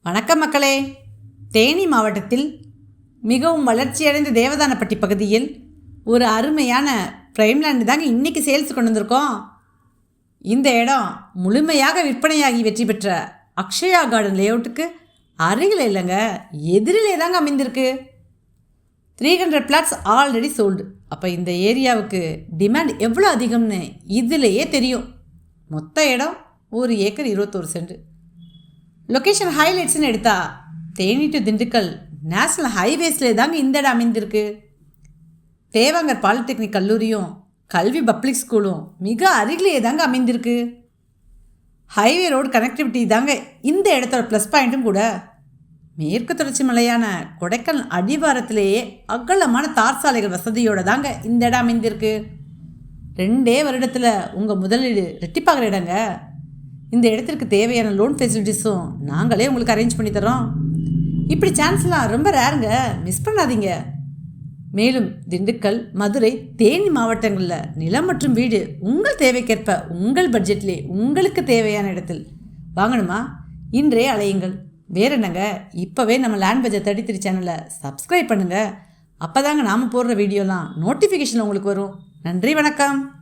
வணக்கம் மக்களே. தேனி மாவட்டத்தில் மிகவும் வளர்ச்சியடைந்த தேவதானப்பட்டி பகுதியில் ஒரு அருமையான பிரைம்லேண்டு தாங்க இன்றைக்கி சேல்ஸ் கொண்டு வந்திருக்கோம். இந்த இடம் முழுமையாக விற்பனையாகி வெற்றி பெற்ற அக்ஷயா கார்டன் லேஅவுட்டுக்கு அருகில் இல்லைங்க, எதிரிலே தாங்க அமைந்திருக்கு. 300 பிளாட்ஸ் ஆல்ரெடி சோல்டு. அப்போ இந்த ஏரியாவுக்கு டிமாண்ட் எவ்வளோ அதிகம்னு இதிலேயே தெரியும். மொத்த இடம் 1 ஏக்கர் 21 சென்ட். லொக்கேஷன் ஹைலைட்ஸ்னு எடுத்தா தேனி டு திண்டுக்கல் நேஷ்னல் ஹைவேஸ்லே தாங்க இந்த இடம் அமைந்திருக்கு. தேவாங்கர் பாலிடெக்னிக் கல்லூரியும் கல்வி பப்ளிக் ஸ்கூலும் மிக அருகிலேயே தாங்க அமைந்திருக்கு. ஹைவே ரோடு கனெக்டிவிட்டி தாங்க இந்த இடத்தோட ப்ளஸ் பாயிண்ட்டும் கூட. மேற்கு தொடர்ச்சி மலையான கொடைக்கானல் அடிவாரத்திலேயே அகலமான தார் சாலைகள் வசதியோடு தாங்க இந்த இடம் அமைந்திருக்கு. 2 வருடத்தில் உங்கள் முதலீடு ரெட்டிப்பாகிற இடங்க. இந்த இடத்திற்கு தேவையான லோன் ஃபெசிலிட்டிஸும் நாங்களே உங்களுக்கு அரேஞ்ச் பண்ணி தரோம். இப்படி சான்ஸ்லாம் ரொம்ப ரேருங்க, மிஸ் பண்ணாதீங்க. மேலும் திண்டுக்கல், மதுரை, தேனி மாவட்டங்களில் நிலம் மற்றும் வீடு உங்கள் தேவைக்கேற்ப உங்கள் பட்ஜெட்லே உங்களுக்கு தேவையான இடத்தில் வாங்கணுமா? இன்றே அலையுங்கள். வேறு என்னங்க, இப்போவே நம்ம லேண்ட் பட்ஜெட் 33 சேனலை சப்ஸ்கிரைப் பண்ணுங்கள். அப்போ தாங்க நாம் போடுற வீடியோலாம் நோட்டிஃபிகேஷன் உங்களுக்கு வரும். நன்றி, வணக்கம்.